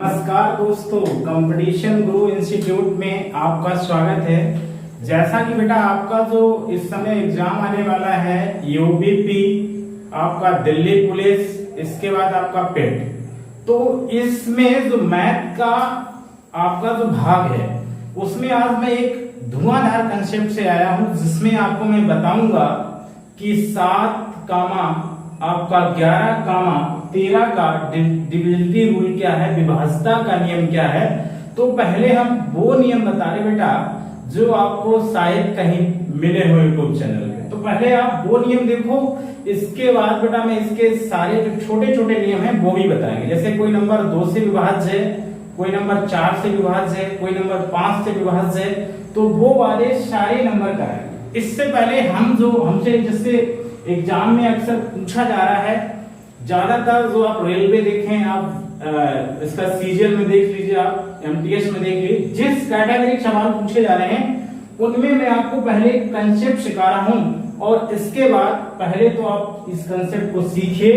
नमस्कार दोस्तों, कंपटीशन गुरु इंस्टीट्यूट में आपका स्वागत है। जैसा कि बेटा आपका जो इस समय एग्जाम आने वाला है यूबीपी, आपका दिल्ली पुलिस, इसके बाद आपका पेट, तो इसमें जो मैथ का आपका जो भाग है उसमें आज मैं एक धुआंधार कंसेप्ट से आया हूं, जिसमें आपको मैं बताऊंगा कि 7 कामा आपका 11 कामा 13 का डिविजिबिलिटी रूल क्या है, विभाज्यता का नियम क्या है। तो पहले हम वो नियम बता रहे बेटा जो आपको शायद कहीं मिले हुए यूट्यूब चैनल पे। तो पहले आप वो नियम देखो, इसके बाद बेटा मैं इसके सारे जो छोटे छोटे नियम हैं वो भी बताएंगे। जैसे कोई नंबर 2 से विभाज्य है, कोई नंबर 4 से विभाज्य है, कोई नंबर 5 से विभाज्य है, तो वो वाले सारे नंबर कराएंगे। इससे पहले हम जो हमसे जिससे एग्जाम में अक्सर पूछा जा रहा है, ज्यादातर जो आप रेलवे देखें, आप इसका सीजीएल में देख लीजिए, आप एमटीएस में देख लीजिए, जिस कैटेगरी के सवाल पूछे जा रहे हैं उनमें मैं आपको पहले कंसेप्ट सिखा रहा हूं, और इसके बाद पहले तो आप इस कंसेप्ट को सीखिए।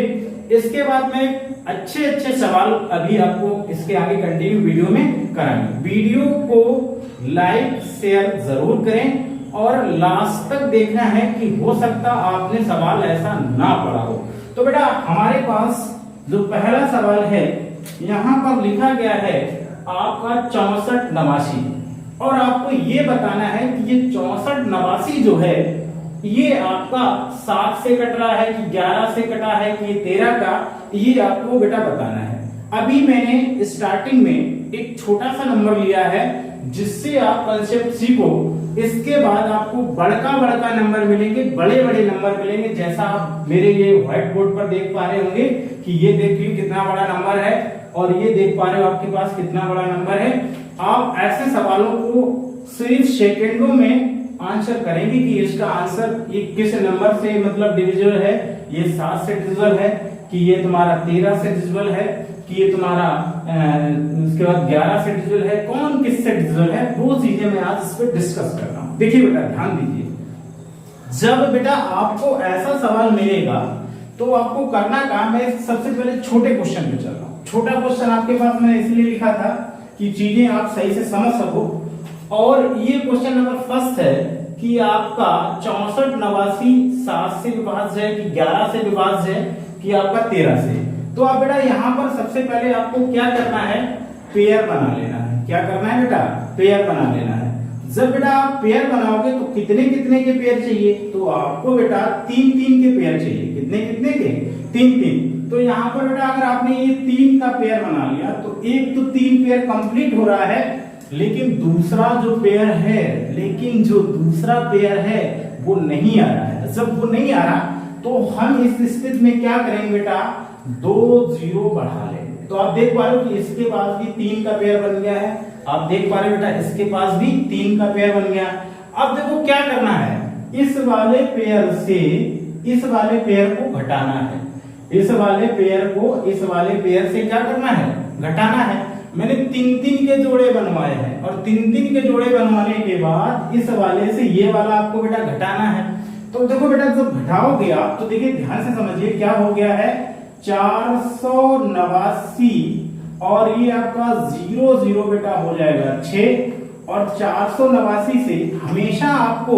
इसके बाद में अच्छे अच्छे सवाल अभी आपको इसके आगे कंटिन्यू वीडियो में कराएंगे। वीडियो को लाइक शेयर जरूर करें और लास्ट तक देखना है कि हो सकता आपने सवाल ऐसा ना पढ़ा हो। तो बेटा हमारे पास जो पहला सवाल है, यहां पर लिखा गया है आपका 64 89, और आपको ये बताना है कि ये 64 89 जो है ये आपका 7 से कट रहा है कि 11 से कटा है कि 13 का, ये आपको बेटा बताना है। अभी मैंने स्टार्टिंग में एक छोटा सा नंबर लिया है जिससे आप कंसेप्ट सीखो। इसके बाद आपको बड़का बड़का नंबर मिलेंगे, बड़े बड़े नंबर मिलेंगे, जैसा आप मेरे ये व्हाइट बोर्ड पर देख पा रहे होंगे कि ये देखिए कितना बड़ा नंबर है, और ये देख पा रहे हो आपके पास कितना बड़ा नंबर है। आप ऐसे सवालों को सिर्फ सेकेंडों में आंसर करेंगे कि इसका आंसर ये किस नंबर से मतलब डिविजिबल है, ये 7 से डिविजिबल है कि ये तुम्हारा 13 से डिविजिबल है कि ये तुम्हारा उसके बाद 11 से डिविजिबल है, कौन किससे डिविजिबल है, वो चीजें मैं आज इस पे डिस्कस कर रहा हूं। देखिए बेटा ध्यान दीजिए, जब बेटा आपको ऐसा सवाल मिलेगा तो आपको करना काम है, सबसे पहले छोटे क्वेश्चन पे चल रहा हूं। छोटा क्वेश्चन आपके पास मैंने इसलिए लिखा था कि चीजें आप सही से समझ सको। और ये क्वेश्चन नंबर फर्स्ट है कि आपका 64 89 7 से विभाज्य है कि 11 से विभाज्य है कि आपका 13 से। तो आप बेटा यहाँ पर सबसे पहले आपको क्या करना है, पेयर बना लेना है। क्या करना है बेटा, पेयर बना लेना है। जब बेटा आप पेयर बनाओगे तो कितने कितने के पेयर चाहिए, तो आपको बेटा 3-3 के पेयर चाहिए। कितने कितने के, 3-3। तो यहाँ पर बेटा अगर आपने ये 3 का पेयर बना लिया तो एक तो 3 पेयर कंप्लीट हो रहा है, लेकिन दूसरा जो पेयर है वो नहीं आ रहा है। जब वो नहीं आ रहा तो हम इस स्थिति में क्या करेंगे बेटा, 2 0 बढ़ा लेंगे। तो आप देख पा रहे हो कि इसके पास भी 3 का पेयर बन गया है, आप देख पा रहे हो बेटा इसके पास भी 3 का पेयर बन गया। अब देखो क्या करना है, इस वाले पेयर से इस वाले पेयर को घटाना है, इस वाले पेयर को इस वाले पेयर से क्या करना है, घटाना है। मैंने 3-3 के जोड़े बनवाए हैं, और 3-3 के जोड़े बनवाने के बाद इस वाले से ये वाला आपको बेटा घटाना है। तो देखो बेटा जब घटाओगे आप तो देखिए ध्यान से समझिए क्या हो गया है, 489 और ये आपका 0 0 बेटा हो जाएगा 6, और 489 से हमेशा आपको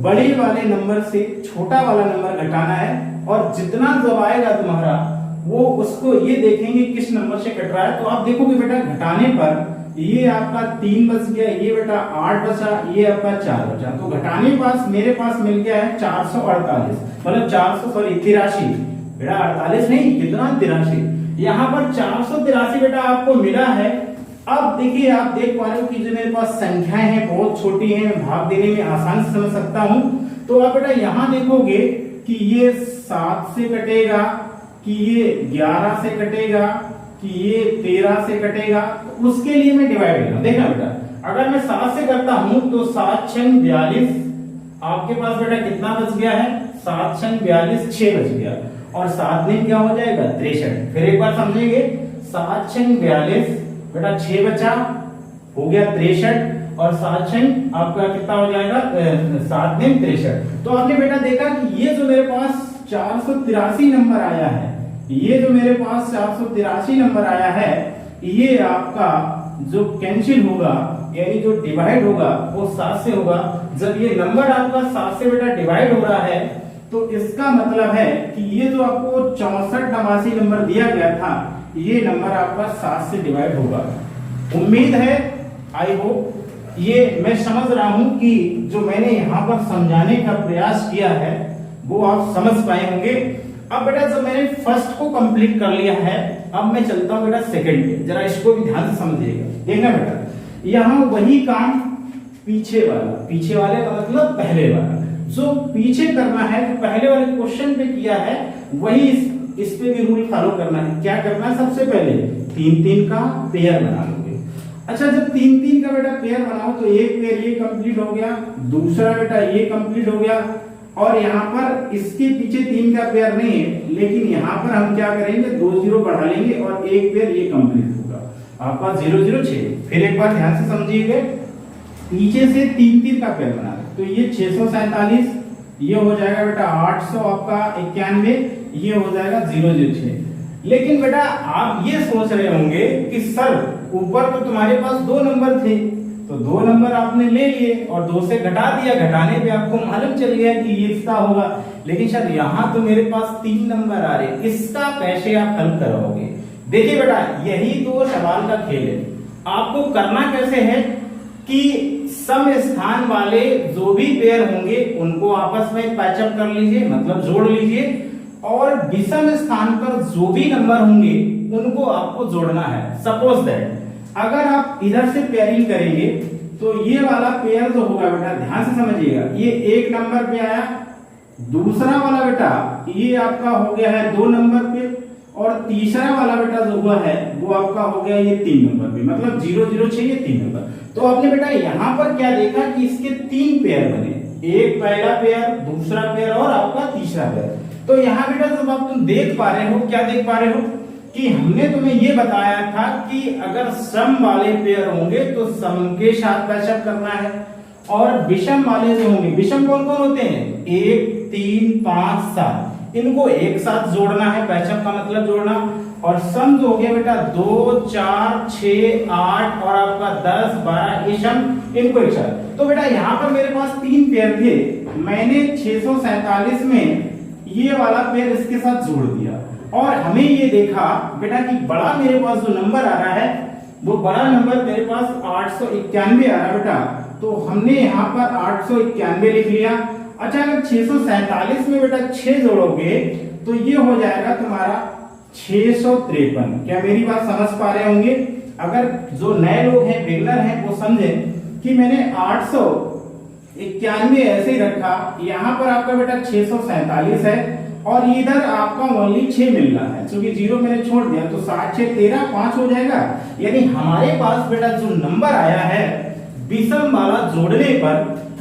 बड़े वाले नंबर से छोटा वाला नंबर घटाना है, और जितना जब आएगा तुम्हारा वो उसको ये देखेंगे किस नंबर से कट रहा है। तो आप देखोगे बेटा घटाने पर ये आपका 3 बच गया, ये बेटा 8 बचा, ये आपका 4 बचा। तो घटाने पास मेरे पास मिल गया है 448, मतलब 83 बेटा, 48 नहीं, कितना 83। यहाँ पर 483 बेटा आपको मिला है। अब देखिए आप देख पा रहे हो कि जो मेरे पास संख्याएं हैं बहुत छोटी हैं, भाग देने में आसान से समझ सकता हूं। तो आप बेटा यहाँ देखोगे कि ये 7 से कटेगा, कि ये 11 से कटेगा, कि ये 13 से कटेगा। तो उसके लिए मैं डिवाइड करूंगा। देखना बेटा अगर मैं 7 से करता हूं तो 7 6 42, आपके पास बेटा कितना बच गया है, 7 6 42, 6 बच गया, और 7 में क्या हो जाएगा 63। फिर एक बार समझेंगे, 7 6 42 बेटा 6 बचा, हो गया 63, और 7 6 आपका कितना हो जाएगा, 7 में 63। तो आपने बेटा देखा कि ये जो मेरे पास 483 नंबर आया है, ये जो मेरे पास 483 नंबर आया है, ये आपका जो कैंसिल होगा यानी जो डिवाइड होगा वो 7 से होगा। जब ये नंबर आपका 7 से बेटा डिवाइड हो रहा है तो इसका मतलब है कि ये जो आपको 64 नवासी नंबर दिया गया था ये नंबर आपका 7 से डिवाइड होगा। उम्मीद है, आई होप ये मैं समझ रहा हूं कि जो मैंने यहाँ पर समझाने का प्रयास किया है वो आप समझ पाए होंगे। अब बेटा जब मैंने फर्स्ट को कंप्लीट कर लिया है अब मैं चलता हूं बेटा सेकंड पे, जरा इसको भी ध्यान से समझिएगा। देखना बेटा यहाँ वही काम पीछे वाले का मतलब पहले वाला जो पीछे करना है तो पहले वाले क्वेश्चन पे किया है वही इस पे भी रूल फॉलो करना है। क्या करना है, सबसे पहले 3-3 का पेयर बना लोगे। अच्छा जब 3-3 का बेटा पेयर बनाओ तो एक पेयर ये कंप्लीट हो गया, दूसरा बेटा ये कंप्लीट हो गया और यहाँ पर इसके पीछे 3 का पेयर नहीं है लेकिन यहाँ पर हम क्या करेंगे 2 0 बढ़ा लेंगे और एक पेयर ये कंप्लीट होगा आपका 0 0 6। फिर एक बार ध्यान से समझिएगा, पीछे से 3-3 का पेयर बना तो ये 647 ये हो जाएगा बेटा 800 आपका 91 ये हो जाएगा 0 0 6। लेकिन बेटा आप ये सोच रहे होंगे कि सर ऊपर तो तुम्हारे पास 2 नंबर थे तो 2 नंबर आपने ले लिए और 2 से घटा दिया, घटाने पे आपको मालूम चल गया कि ये इसका होगा। लेकिन सर यहाँ तो मेरे पास 3 नंबर आ रहे, इसका कैसे आप हल करोगे? देखिए बेटा यही तो सवाल का खेल है। आपको करना कैसे है कि सम स्थान वाले जो भी पेयर होंगे उनको आपस में पैचअप कर लीजिए मतलब जोड़ लीजिए और विषम स्थान पर जो भी नंबर होंगे उनको आपको जोड़ना है। सपोज दैट अगर आप इधर से पेयरिंग करेंगे तो ये वाला पेयर जो होगा बेटा ध्यान से समझिएगा, ये 1 नंबर पे आया, दूसरा वाला बेटा ये आपका हो गया है 2 नंबर पे और तीसरा वाला बेटा जो हुआ है वो आपका हो गया ये 3 नंबर पे, मतलब 0 0 6 ये 3 नंबर। तो आपने बेटा यहाँ पर क्या देखा कि इसके 3 पेयर बने, एक पहला पेयर, दूसरा पेयर और आपका तीसरा पेयर। तो यहाँ बेटा जब आप तुम देख पा रहे हो, क्या देख पा रहे हो कि हमने तुम्हें ये बताया था कि अगर सम वाले पेयर होंगे तो सम के साथ पैचअप करना है और विषम वाले जो होंगे, विषम कौन कौन होते हैं 1 3 5 7 इनको एक साथ जोड़ना है, पैचअप का मतलब जोड़ना। और सम जो हो गया बेटा 2 4 6 8 और आपका 10 12 ये सम इनको एक साथ। तो बेटा यहाँ पर मेरे पास 3 पेयर थे, मैंने 647 में ये वाला पेयर इसके साथ जोड़ दिया और हमें ये देखा बेटा कि बड़ा मेरे पास जो नंबर आ रहा है वो बड़ा नंबर मेरे पास 891 आ रहा है बेटा। तो हमने यहाँ पर 891 लिख लिया। अच्छा अगर 647 में बेटा 6 जोड़ोगे तो ये हो जाएगा तुम्हारा 653। क्या मेरी बात समझ पा रहे होंगे? अगर जो नए लोग हैं बिगनर हैं वो समझें कि मैंने 891 ऐसे ही रखा, यहाँ पर आपका बेटा 647 है और इधर आपका ओनली 6 मिल रहा है क्योंकि 0 मैंने छोड़ दिया तो 7 6 13 5 हो जाएगा। यानी हमारे पास बेटा जो नंबर आया है विषम वाला जोड़ने पर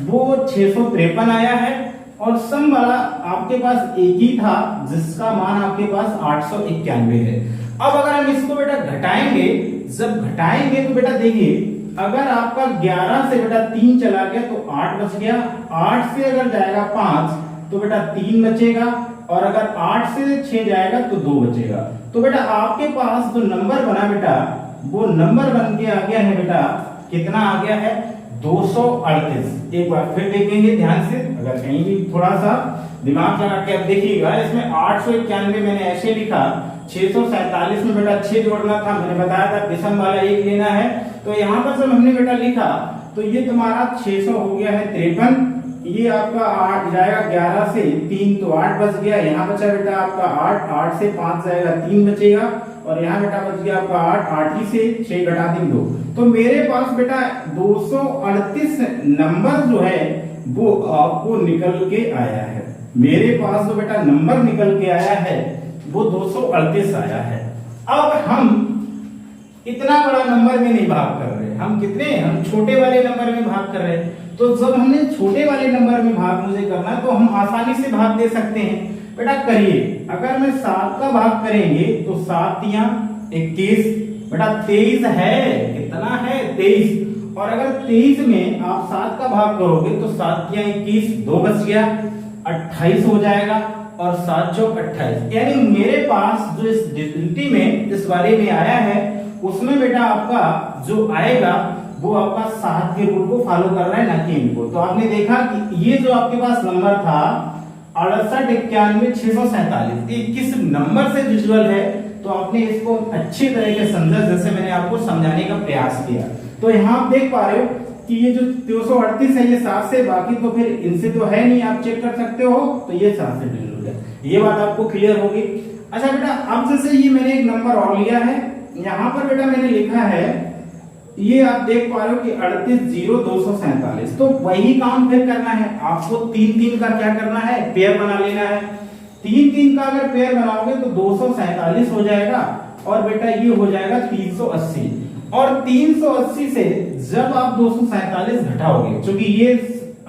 वो 653 आया है और सम वाला आपके पास एक ही था जिसका मान आपके पास 891 है। अब अगर हम इसको बेटा घटाएंगे, जब घटाएंगे तो बेटा देखिए अगर आपका 11 से बेटा 3 चला गया तो 8 बच गया, 8 से अगर जाएगा 5 तो बेटा 3 बचेगा और अगर 8 से 6 जाएगा तो 2 बचेगा। तो बेटा आपके पास जो नंबर बना बेटा वो नंबर बन के आ गया है बेटा, कितना आ गया है 238। एक बार फिर देखेंगे ध्यान से, अगर कहीं भी थोड़ा सा दिमाग लगा के अब देखिएगा, इसमें 891 मैंने ऐसे लिखा, 647 में बेटा 6 जोड़ना था, मैंने बताया था विषम वाला 1 लेना है। तो यहाँ पर जब हमने बेटा लिखा तो ये तुम्हारा 600 हो गया है 53, ये आपका 8 जाएगा 11 से 3 तो 8 बच गया, यहाँ बचा बेटा आपका 8, 8 से 5 जाएगा 3 बचेगा और यहाँ बेटा बच गया आपका 8, 8 ही से 6 घटा दें 2। तो मेरे पास बेटा 238 नंबर जो है वो आपको निकल के आया है। मेरे पास जो बेटा नंबर निकल के आया है वो 238 आया है। अब हम इतना बड़ा नंबर में नहीं भाग कर रहे, हम कितने, हम छोटे वाले नंबर में भाग कर रहे हैं। तो जब हमने छोटे वाले नंबर में भाग मुझे करना है तो हम आसानी से भाग दे सकते हैं। बेटा करिए, अगर मैं 7 का भाग करेंगे तो 7 या 21, बेटा 23 है, कितना है 23। और अगर 23 में आप 7 का भाग करोगे तो 7 या 21, 2 बच गया, 28 हो जाएगा और 7 चौक 28। यानी मेरे पास जो इस डिफिकल्टी में इस वाले में आया है उसमें बेटा आपका जो आएगा वो आपका 7 के रूल को फॉलो कर रहा है, ना कि इनको। तो आपने देखा कि ये जो आपके पास नंबर था 6891 ये किस नंबर से विजुअल है, तो आपने इसको अच्छी तरह से समझा जैसे मैंने आपको समझाने का प्रयास किया। तो यहाँ आप देख पा रहे हो कि ये जो 338 है ये 7 से, बाकी तो फिर इनसे तो है नहीं, आप चेक कर सकते हो, तो ये 7 से डिविजिबल है। ये बात आपको क्लियर होगी। अच्छा बेटा, अब जैसे ये मैंने एक नंबर और लिया है, यहाँ पर बेटा मैंने लिखा है, ये आप देख पा रहे हो कि 380247, तो वही काम फिर करना है आपको। 3 का क्या करना है, पेयर बना लेना है। 3 का अगर पेयर बनाओगे तो 247 हो जाएगा, और बेटा ये हो जाएगा 380। और 380 से जब आप 247 घटाओगे, क्योंकि ये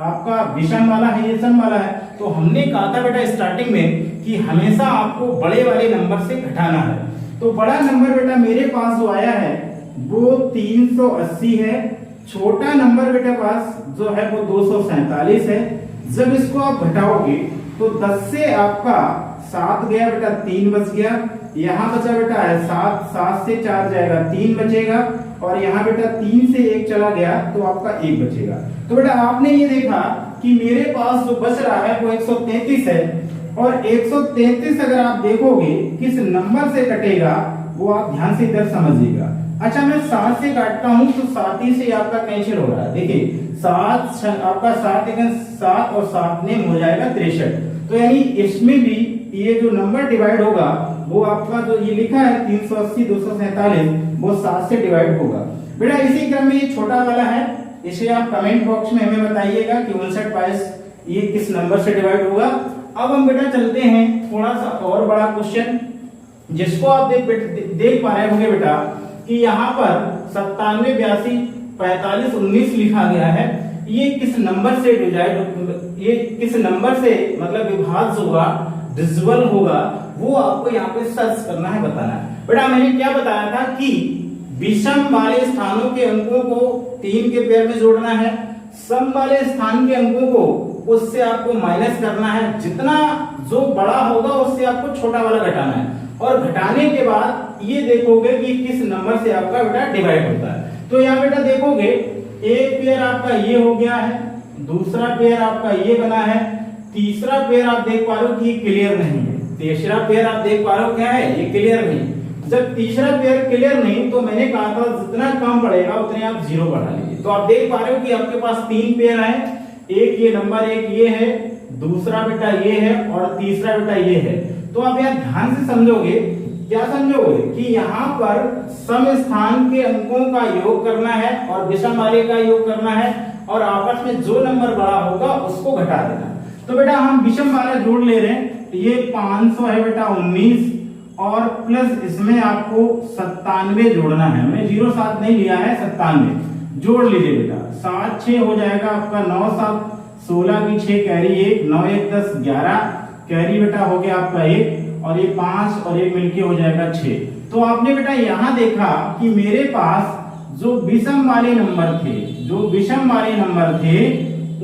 आपका विषम वाला है, ये सम वाला है, तो हमने कहा था बेटा स्टार्टिंग में कि हमेशा आपको बड़े वाले नंबर से घटाना है। तो बड़ा नंबर बेटा मेरे पास जो आया है वो 380 है, छोटा नंबर बेटा पास जो है वो 247 है। जब इसको आप घटाओगे तो 10 से आपका 7 गया बेटा, 3 बच गया, यहाँ बचा बेटा है 7 से 4 जाएगा, 3 बचेगा, और यहाँ बेटा 3 से 1 चला गया तो आपका 1 बचेगा। तो बेटा आपने ये देखा कि मेरे पास जो बच रहा है वो 133 है, और 133 अगर आप देखोगे किस नंबर से कटेगा वो आप ध्यान से इधर समझिएगा। अच्छा, मैं 7 से काटता हूं तो 7 ही से आपका कैंसिल हो रहा है। देखिए 7 आपका 7 और 7 में हो जाएगा 63। तो यानी इसमें भी ये जो नंबर डिवाइड होगा वो आपका जो ये लिखा है 380 247 वो 7 से डिवाइड होगा। बेटा इसी क्रम में ये छोटा वाला है, इसे आप कमेंट बॉक्स में हमें बताइएगा कि 59 ये किस नंबर से डिवाइड होगा। अब हम बेटा चलते हैं थोड़ा सा और बड़ा क्वेश्चन, जिसको आप देख पा रहे होंगे बेटा कि यहाँ पर 97 82 45 19 लिखा गया है। ये किस नंबर से डिवाइड, ये किस नंबर से मतलब विभाज्य होगा, डिविजिबल होगा, वो आपको यहाँ पे सर्च करना है, बताना है। बेटा मैंने क्या बताया था कि विषम वाले स्थानों के अंकों को 3 के पेयर में जोड़ना है, सम वाले स्थान के अंकों को उससे आपको माइनस करना है, जितना जो बड़ा होगा उससे आपको छोटा वाला घटाना है, और घटाने के बाद ये देखोगे कि किस नंबर से आपका बेटा डिवाइड होता है। तो यहाँ बेटा देखोगे एक पेयर आपका ये हो गया है, दूसरा पेयर आपका ये बना है, तीसरा पेयर आप देख पा रहे हो कि ये क्लियर नहीं है, तीसरा पेयर आप देख पा रहे हो क्या है, ये क्लियर नहीं। जब तीसरा पेयर क्लियर नहीं तो मैंने कहा था जितना कम पड़ेगा उतने आप 0 बढ़ा लीजिए। तो आप देख पा रहे हो कि आपके पास 3 पेयर है, एक ये नंबर, एक ये है, दूसरा बेटा ये है, और तीसरा बेटा ये है। तो आप यहाँ ध्यान से समझोगे, क्या समझोगे कि यहाँ पर सम स्थान के अंकों का योग करना है और विषम वाले का योग करना है, और आपस में जो नंबर बड़ा होगा उसको घटा देना। तो बेटा हम विषम वाला जोड़ ले रहे हैं, ये 500 है बेटा 19, और प्लस इसमें आपको 97 जोड़ना है, मैं 07 नहीं लिया है, 97 जोड़ लीजिए बेटा। 7 6 हो जाएगा आपका 9 7 16 की 6 कैरी 1 9 1 10 11 कैरी बेटा हो गया आपका 1, और ये 5 और 1 मिलके हो जाएगा 6। तो आपने बेटा यहाँ देखा कि मेरे पास जो विषम वाले नंबर थे, जो विषम वाले नंबर थे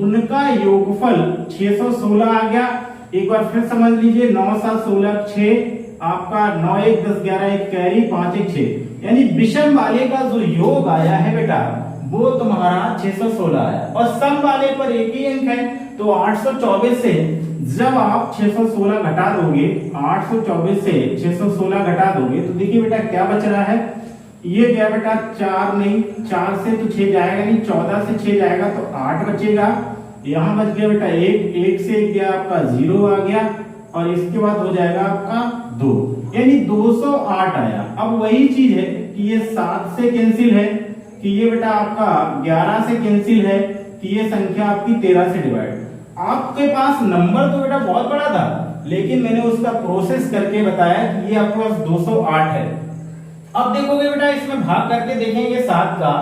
उनका योगफल 616 आ गया। एक बार फिर समझ लीजिए, 9 7 16 6 आपका 9 1 10 11 1 कैरी 5 1 6, यानी विषम वाले का जो योग आया है बेटा वो तुम्हारा 616 आया, और सम वाले पर एक ही अंक है, तो 824 से जब आप 616 घटा दोगे, 824 से 616 घटा दोगे तो देखिए बेटा क्या बच रहा है, ये गया बेटा 4 नहीं, 4 से तो 6 जाएगा नहीं, 14 से 6 जाएगा तो 8 बचेगा, यहाँ बच गया बेटा 1, 1 से 1 गया आपका 0 आ गया, और इसके बाद हो जाएगा आपका 2, यानी 208 आया। अब वही चीज है कि ये 7 से कैंसिल है, कि ये बेटा आपका 11 से कैंसिल है, कि ये संख्या आपकी 13 से डिवाइड। आपके पास नंबर तो बेटा बहुत बड़ा था, लेकिन मैंने उसका प्रोसेस करके बताया कि ये आपके पास 208 है। अब देखोगे बेटा इसमें भाग करके देखेंगे 7 का,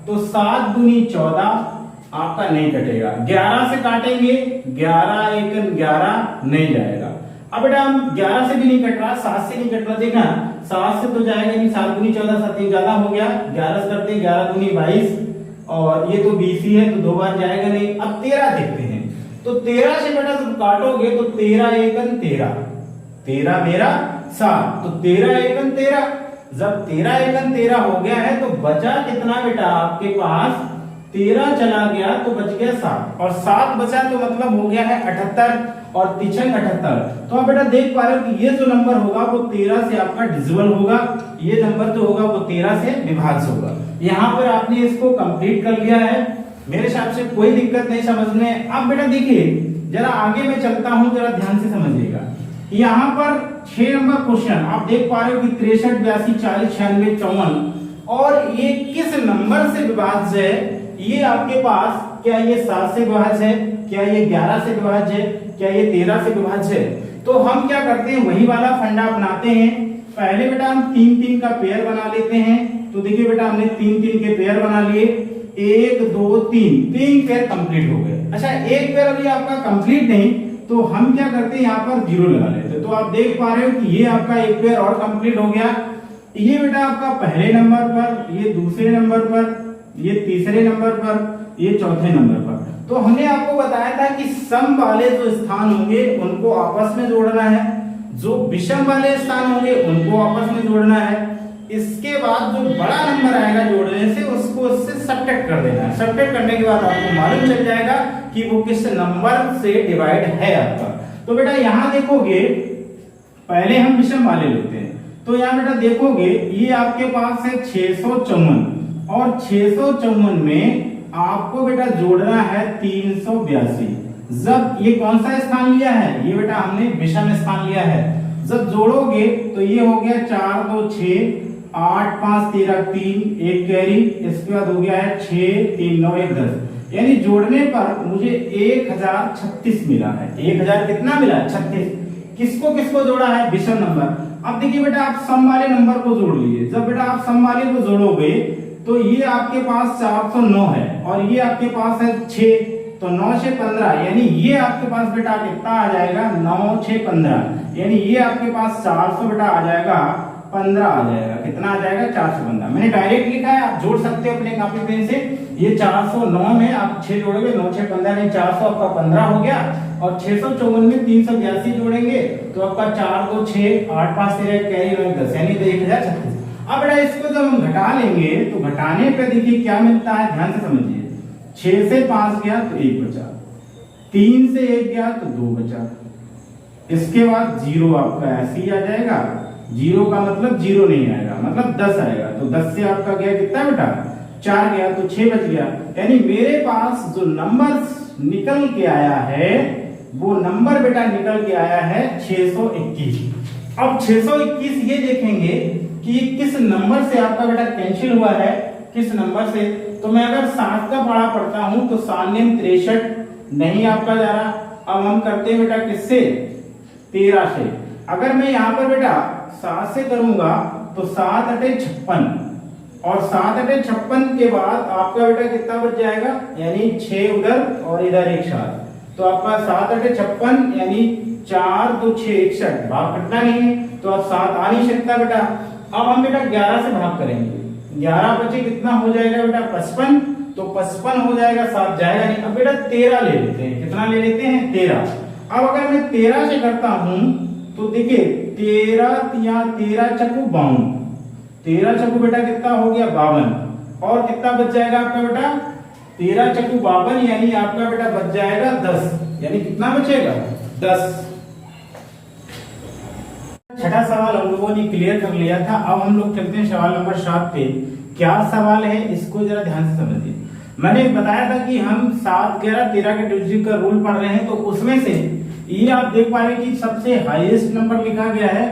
तो 7 दूनी 14 आपका नहीं कटेगा, 11 से काटेंगे, 11 1 11 नहीं जाएगा। अब बेटा हम 11 से भी नहीं कट रहा, 7 से नहीं कट रहा, देखना 7 से तो जाएगा नहीं, 7 दूनी 14 7 ज्यादा हो गया, 11 से करते 11 दूनी 22, और ये तो 20 ही है तो 2 बार जाएगा नहीं। अब 13 देखते हैं, तो 13 से बेटा जब काटोगे तो 13 1 13, 13 मेरा 7, तो 13 1 13, जब 13 एकम 13 हो गया है तो बचा कितना बेटा आपके पास 13 चला गया तो बच गया 7 और 7 बचा तो मतलब हो गया है 78 और तिछंग 78। तो आप बेटा देख पा रहे हो कि ये जो नंबर होगा वो 13 से आपका डिविजिबल होगा, ये नंबर जो होगा वो 13 से विभाज्य होगा। यहाँ पर आपने इसको कंप्लीट कर लिया है, मेरे हिसाब से कोई दिक्कत नहीं समझने। अब बेटा देखिए जरा आगे मैं चलता हूँ, जरा ध्यान से समझिएगा। यहाँ पर 6 नंबर क्वेश्चन आप देख पा रहे हो कि 63, 82, 40, 96, 54 और ये किस नंबर से विभाज्य है? ये आपके पास क्या ये 7 से विभाज्य है, क्या ये 11 से विभाज्य है, क्या ये 13 से विभाज्य है? तो हम क्या करते हैं वही वाला फंडा अपनाते हैं। पहले बेटा हम 3-3 का पेयर बना लेते हैं। तो देखिए बेटा हमने 3-3 के पेयर बना लिए, 1 2 3 पेयर कंप्लीट हो गए। अच्छा एक पेयर अभी आपका कंप्लीट नहीं तो हम क्या करते हैं यहाँ पर 0 लगा लेते हैं। तो आप देख पा रहे हो कि ये आपका एक पेयर और कंप्लीट हो गया। ये बेटा आपका पहले नंबर पर, ये दूसरे नंबर पर, ये तीसरे नंबर पर, ये चौथे नंबर पर। तो हमने आपको बताया था कि सम वाले जो स्थान होंगे उनको आपस में जोड़ना है, जो विषम वाले स्थान होंगे उनको आपस में जोड़ना है। इसके बाद जो बड़ा नंबर आएगा जोड़ने से उसको उससे सब्ट्रैक्ट कर देना है। सब्ट्रैक्ट करने के बाद आपको मालूम चल जाएगा कि वो किस नंबर से डिवाइड है आपका। तो बेटा यहाँ देखोगे पहले हम विषम वाले लेते हैं। तो यहाँ बेटा देखोगे ये आपके पास है 654 और 654 में आपको बेटा जोड़ना है 382। जब ये कौन सा स्थान लिया है? ये बेटा हमने विषम स्थान लिया है। जब जोड़ोगे तो ये हो गया 4 2 6 8 5 13 3 1 कैरी, इसके बाद हो गया है 6 3 9 1 10, यानी जोड़ने पर मुझे 1036 मिला है। 1000 कितना मिला? 36। किसको किसको जोड़ा है? विषम नंबर। अब देखिए बेटा आप सम वाले नंबर को जोड़ लीजिए। जब बेटा आप सम वाले को जोड़ोगे तो ये आपके पास 409 है और ये आपके पास है 6, तो 9 6 15, यानी ये आपके पास बेटा कितना आ जाएगा? 9 6 15, यानी ये आपके पास 400 बेटा आ जाएगा 15 आ जाएगा। कितना आ जाएगा? 415। मैंने डायरेक्ट लिखा है, आप जोड़ सकते हो अपने कॉपी पेन से। ये 409 में आप 6 जोड़ोगे, 9 6 15 नहीं 400 आपका 15 हो गया और 654 में 382 जोड़ेंगे तो आपका 4 2 6 8 5 13 कैरी 9 10, यानी 1036। अब बेटा इसको जब हम घटा लेंगे तो घटाने पे देखिए क्या मिलता है, ध्यान से समझिए। 6 से 5 गया तो 1 बचा, 3 से 1 गया तो 2 बचा, इसके बाद 0 आपका ऐसे ही आ जाएगा। 0 का मतलब 0 नहीं आएगा, मतलब 10 आएगा। तो 10 से आपका गया कितना बेटा? 4 गया तो 6 बच गया। यानी मेरे पास जो नंबर निकल के आया है वो नंबर बेटा निकल के आया है 621। अब 621 ये देखेंगे कि किस नंबर से आपका बेटा कैंसिल हुआ है, किस नंबर से। तो मैं अगर 7 का पढ़ा पढ़ता हूं तो 7 नेम 63 नहीं आपका जा रहा। अब हम करते हैं बेटा किससे? 13 से। अगर मैं यहाँ पर बेटा 7 से करूंगा तो 7 अटे 56 और 7 अटे 56 के बाद आपका बेटा कितना बच जाएगा? यानी 6 उधर और इधर एक साथ, तो आपका 7 अटे 56 यानी 4 2 6 61, भाग कटना नहीं है तो अब 7 आ नहीं सकता बेटा। अब हम बेटा 11 से भाग करेंगे, 11 बचे कितना हो जाएगा बेटा? 55, तो 55 हो जाएगा, 7 जाएगा नहीं। अब बेटा 13 ले लेते हैं। कितना ले लेते हैं? 13। अब अगर मैं 13 से करता हूं तो देखिए 13 चक्कू 52, 13 चक्कू बेटा कितना हो गया? 52, और कितना बच जाएगा आपका बेटा? 13 चक्कू 52, यानी आपका बेटा बच जाएगा 10, यानी कितना बचेगा? 10। छठा सवाल हम लोगों ने क्लियर कर लिया था। अब हम लोग चलते हैं सवाल नंबर 7 पे। क्या सवाल है इसको जरा ध्यान से समझिए। मैंने बताया था कि हम 7 11 13 के डिवीजन का रूल पढ़ रहे हैं, तो उसमें से ये आप देख पा रहे हैं कि सबसे हाईएस्ट नंबर लिखा गया है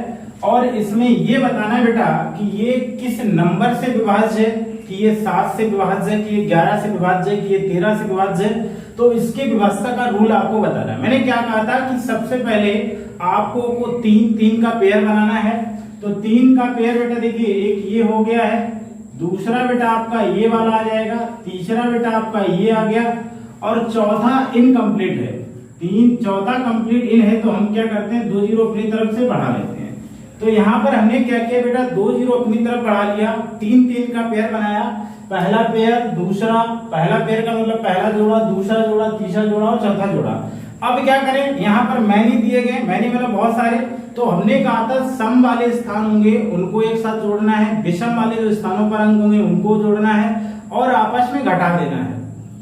और इसमें ये बताना है बेटा कि ये किस नंबर से विभाज्य है, कि ये 7 से विभाज्य है, कि ये 11 से विभाज्य है, कि ये 13 से विभाज्य है। तो इसके विभाज्यता का रूल आपको बताना है। मैंने क्या कहा था कि सबसे पहले आपको 3 का पेयर बनाना है। तो 3 का पेयर बेटा देखिए, एक ये हो गया है, दूसरा बेटा आपका ये वाला आ जाएगा, तीसरा बेटा आपका ये आ गया और चौथा इनकम्प्लीट है। चौथा कंप्लीट इन है तो हम क्या करते हैं 2 0 अपनी तरफ से बढ़ा लेते हैं। तो यहाँ पर हमने क्या किया बेटा 2 0 अपनी तरफ बढ़ा लिया, 3 का पेयर बनाया, पहला पेयर दूसरा, पहला पेयर का मतलब पहला जोड़ा, दूसरा जोड़ा, तीसरा जोड़ा और चौथा जोड़ा। अब क्या करें, यहाँ पर मैनी दिए गए, मैनी मतलब बहुत सारे, तो हमने कहा था सम वाले स्थान होंगे उनको एक साथ जोड़ना है, विषम वाले जो स्थानों पर अंक होंगे उनको जोड़ना है और आपस में घटा देना है।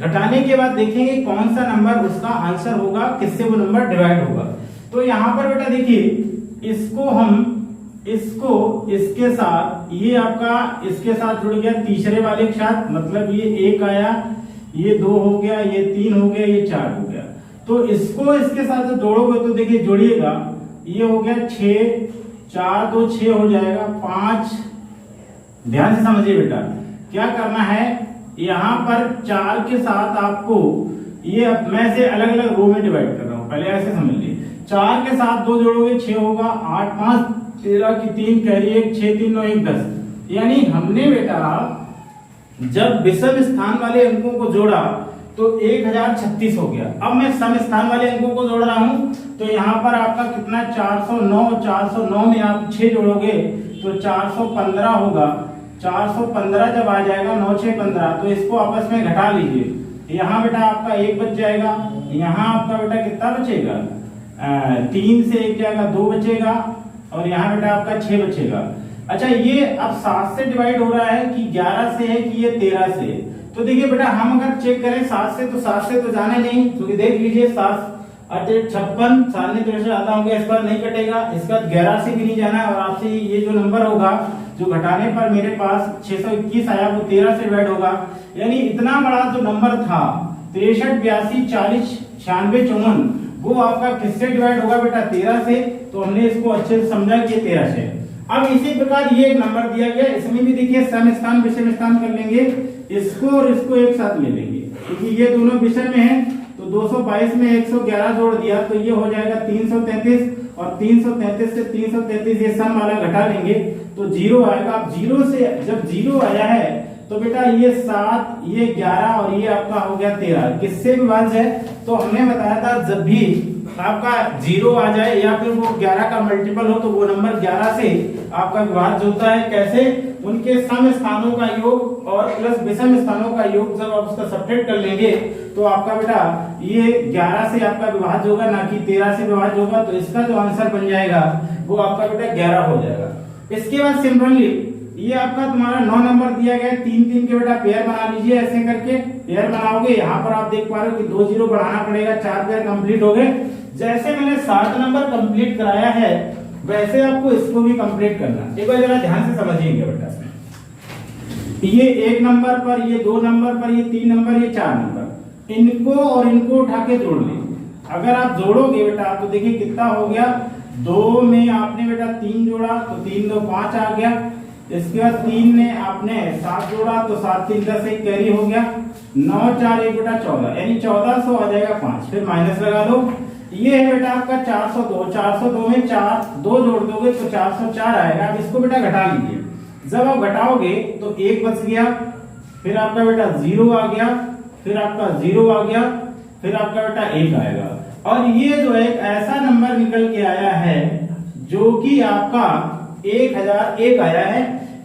घटाने के बाद देखेंगे कौन सा नंबर उसका आंसर होगा, किससे वो नंबर डिवाइड होगा। तो यहाँ पर बेटा देखिए इसको हम इसके साथ, ये आपका इसके साथ जुड़ गया तीसरे वाले के साथ, मतलब ये 1 आया, ये 2 हो गया, ये 3 हो गया, ये 4 हो गया। तो इसको इसके साथ जोड़ोगे तो देखिए जोड़िएगा, ये हो गया 6, 4 2 6 हो जाएगा 5। ध्यान से समझिए बेटा क्या करना है, यहाँ पर 4 के साथ आपको ये मैं से अलग अलग रो में डिवाइड कर रहा हूँ, पहले ऐसे समझ लीजिए। 4 के साथ 2 जोड़ोगे 6 होगा, 8 5 13 की 3 कैरी 1, 6 3 9 1 10। यानी हमने बेटा जब विषम स्थान वाले अंकों को जोड़ा तो 1036 हो गया। अब मैं सम स्थान वाले अंकों को जोड़ रहा हूं तो यहाँ पर आपका कितना 409 में आप 6 जोड़ोगे तो 415 होगा। 415 जब आ जाएगा 9 6 15, तो इसको आपस में घटा लीजिए। यहाँ बेटा आपका 1 बच जाएगा, यहाँ आपका बेटा कितना बचेगा 3 से 1 जाएगा 2 बचेगा, और यहाँ बेटा आपका 6 बचेगा। अच्छा ये अब 7 से डिवाइड हो रहा है कि 11 से है कि ये 13 से है। तो देखिए बेटा हम अगर चेक करें 7 से तो जाने नहीं, क्योंकि देख लीजिए 7 56 7 ने 3 से ज्यादा हो गया, इस पर नहीं कटेगा, इसका 11 से भी नहीं जाना है। और आपसे ये जो नंबर होगा जो घटाने पर मेरे पास 621 आया वो 13 से डिवाइड होगा। यानी इतना बड़ा जो नंबर था 63 82 40 96 54, वो आपका किससे डिवाइड होगा बेटा 13 से। तो हमने इसको अच्छे से समझा कि 13 से। अब इसी प्रकार ये एक नंबर दिया गया, इसमें भी देखिए सम स्थान विषम स्थान कर लेंगे, इसको और इसको एक साथ ले लेंगे क्योंकि ये दोनों विषम में है। तो 222 में 111 जोड़ दिया तो ये हो जाएगा 333, और 333 से 333 ये सम वाला घटा लेंगे तो 0 आएगा। अब 0 से जब 0 आया है तो बेटा ये 7 ये 11 और ये आपका हो गया 13, किससे विभाज्य है। तो हमने बताया था जब भी आपका 0 आ जाए या फिर वो 11 का मल्टीपल हो तो वो नंबर 11 से आपका विभाज्य होता है। कैसे, उनके सम स्थानों का योग और प्लस विषम स्थानों का योग जब आप उसका सब्ट्रैक्ट कर लेंगे तो आपका बेटा ये 11 से आपका विभाज्य होगा, ना कि 13 से विभाज्य होगा। तो इसका जो आंसर बन जाएगा वो आपका बेटा 11 हो जाएगा। इसके बाद सिंपली ये आपका तुम्हारा 9 नंबर दिया गया है, 3 3 के बेटा पेयर बना लीजिए। ऐसे करके पेयर बनाओगे, यहाँ पर आप देख पा रहे हो कि 2 0 बढ़ाना पड़ेगा, 4 पेयर कंप्लीट हो गए। जैसे मैंने 7 नंबर कंप्लीट कराया है वैसे आपको इसको भी कंप्लीट करना। एक बार जरा ध्यान से समझिएगा बेटा, ये 1 नंबर पर, ये 2 नंबर पर, ये 3 नंबर, ये 4 नंबर, इनको और इनको उठा के जोड़ ले। अगर आप जोड़ोगे बेटा तो देखिए कितना हो गया, 2 में आपने बेटा 3 जोड़ा तो 3 2 5 आ गया। इसके बाद 3 ने आपने 7 जोड़ा तो 7 3 10 एक कैरी हो गया, 9 4 1 बेटा 14, यानी 1400 आ जाएगा 5। फिर माइनस लगा दो, ये है बेटा आपका 402। 402 में 4 2 जोड़ दोगे तो 404 आएगा। अब इसको बेटा घटा लीजिए, जब आप घटाओगे तो 1 बच गया, फिर आपका बेटा 0 आ गया, फिर आपका 0 आ गया, फिर आपका बेटा 1 आएगा। और ये जो एक ऐसा नंबर निकल के आया है जो कि आपका 1001 आया है।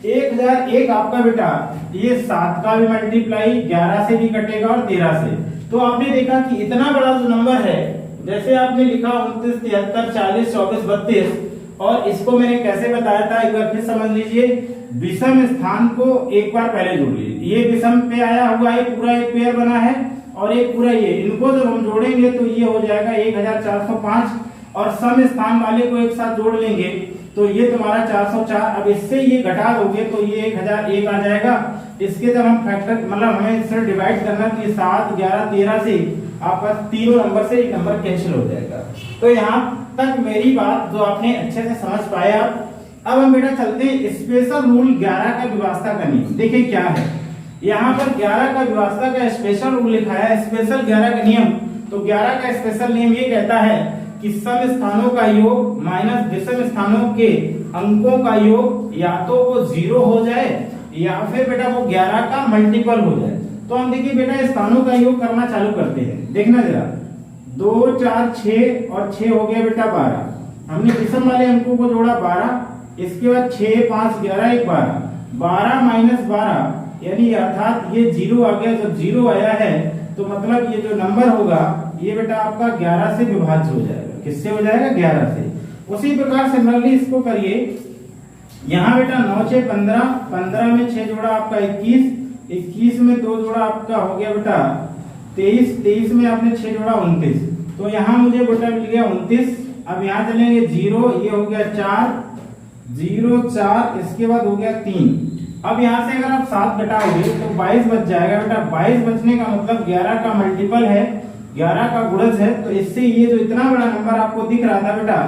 1001 आपका बेटा ये 7 का भी मल्टीप्लाई 11 से भी कटेगा और 13 से। तो आपने देखा कि इतना बड़ा जो नंबर है, जैसे आपने लिखा 29 73 40 24 32, और इसको मैंने कैसे बताया था एक बार फिर समझ लीजिए। विषम स्थान को एक बार पहले जोड़ लीजिए, ये विषम पे आया हुआ है, पूरा एक पेयर बना है और एक पूरा ये, इनको जब हम जोड़ेंगे तो ये हो जाएगा 1405, और सम स्थान वाले को एक साथ जोड़ लेंगे तो ये तुम्हारा 404। अब इससे ये घटा दोगे तो ये 1001 आ जाएगा। इसके जब हम फैक्टर मतलब हमें इससे डिवाइड करना कि 7 11 13 से आपका तीनों नंबर से एक नंबर कैंसिल हो जाएगा। तो यहाँ तक मेरी बात जो आपने अच्छे से समझ पाया। अब हम बेटा चलते हैं स्पेशल रूल 11 का विभाज्यता का नियम। देखिए क्या है, यहाँ पर 11 का विभाज्यता का स्पेशल रूल लिखा है, स्पेशल 11 का नियम। तो 11 का स्पेशल नियम ये कहता है कि सम स्थानों का योग माइनस विषम स्थानों के अंकों का योग या तो वो 0 हो जाए या फिर बेटा वो 11 का मल्टीपल हो जाए। तो हम देखिए बेटा स्थानों का योग करना चालू करते हैं। देखना जरा, 2 4 6 और 6 हो गया बेटा 12। हमने विषम वाले अंकों को जोड़ा 12, इसके बाद 6 5 11 1 12, 12 माइनस 12 यानी अर्थात ये 0 आ गया। जब 0 आया है तो मतलब ये जो नंबर होगा ये बेटा आपका 11 से विभाज्य हो जाएगा। किससे हो जाएगा? 11 से। उसी प्रकार सिमिलरली इसको करिए। यहाँ बेटा 9 6 15, 15 में 6 जोड़ा आपका 21, 21 में 2 जोड़ा आपका हो गया बेटा 23, 23 में आपने 6 जोड़ा 29, तो यहाँ मुझे बेटा मिल गया 29। अब यहाँ चलेंगे 0, ये हो गया 4, 0 4, इसके बाद हो गया 3। अब यहाँ से अगर आप 7 घटाओगे तो 22 बच जाएगा बेटा। 22 बचने का मतलब 11 का मल्टीपल है, 11 का गुणज है, तो इससे ये जो इतना बड़ा नंबर आपको दिख रहा था बेटा,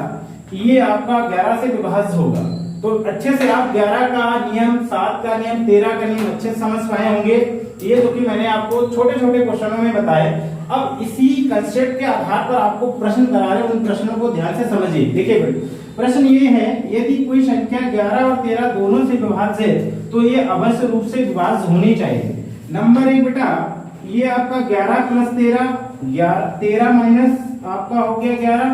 ये आपका 11 से विभाज्य होगा। तो अच्छे से आप 11 का नियम, 7 का नियम, 13 का नियम अच्छे से समझ पाए होंगे। ये जो कि मैंने आपको छोटे छोटे क्वेश्चनों में बताए। अब इसी कंसेप्ट के आधार पर आपको प्रश्न करा रहे हैं, उन प्रश्नों को ध्यान से समझिए। देखिए बेटा, प्रश्न ये है, यदि कोई संख्या 11 और 13 दोनों से विभाज्य है तो ये अवश्य रूप से विभाज्य होनी चाहिए। नंबर 1 बेटा, ये आपका 11 प्लस 13, 13 माइनस आपका हो गया 11,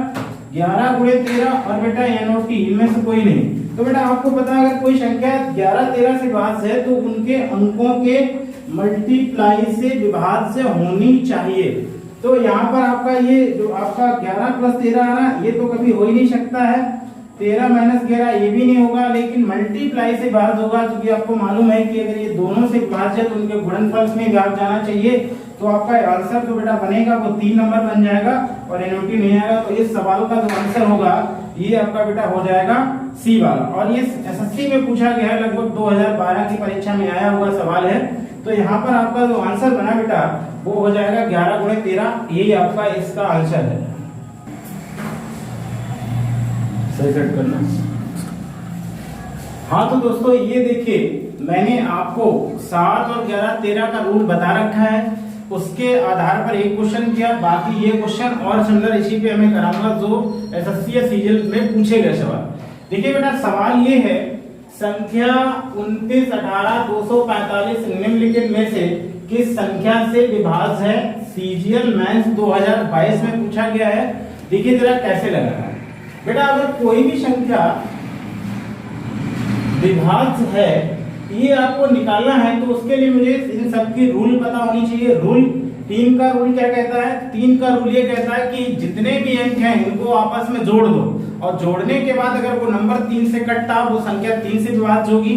11 गुणे 13 और बेटा NOT, इनमें से कोई नहीं। तो बेटा आपको पता है अगर कोई संख्या 11 13 से विभाज्य है तो उनके अंकों के मल्टीप्लाई से विभाज्य होनी चाहिए। तो यहाँ पर आपका ये जो आपका 11 प्लस 13 है ना, ये तो कभी हो ही नहीं सकता है। 13 माइनस 11 ये भी नहीं होगा, लेकिन मल्टीप्लाई से विभाज्य होगा, क्योंकि आपको मालूम है कि अगर ये दोनों से विभाज्य है तो उनके गुणनफल में भाग जाना चाहिए। तो आपका आंसर जो बेटा बनेगा वो 3 नंबर बन जाएगा और NOT नहीं आएगा। तो इस सवाल का जो आंसर होगा ये आपका बेटा हो जाएगा सी वाला। और ये SSC में पूछा गया है, लगभग 2012 की परीक्षा में आया हुआ सवाल है। तो यहाँ पर आपका जो आंसर बना बेटा वो हो जाएगा 11 गुणे 13, यही आपका इसका आंसर है। सही सेट करना। हाँ तो दोस्तों ये देखिए, मैंने आपको 7 और 11 13 का रूल बता रखा है, उसके आधार पर एक क्वेश्चन किया, बाकी ये क्वेश्चन और सिमिलर इसी पे हमें कराऊंगा जो SSC या CGL में पूछे गए सवाल। देखिए बेटा सवाल ये है, संख्या 29 18 245 निम्नलिखित में से किस संख्या से विभाज्य है? CGL मेंस 2022 में पूछा गया है। देखिए जरा कैसे लगाना है बेटा। अगर कोई भी संख्या विभाज्य है, ये आपको निकालना है, तो उसके लिए मुझे इन सब की रूल पता होनी चाहिए। रूल 3 का रूल क्या कहता है? 3 का रूल ये कहता है कि जितने भी अंक हैं इनको आपस में जोड़ दो, और जोड़ने के बाद अगर वो नंबर 3 से कटता वो संख्या 3 से विभाज्य होगी।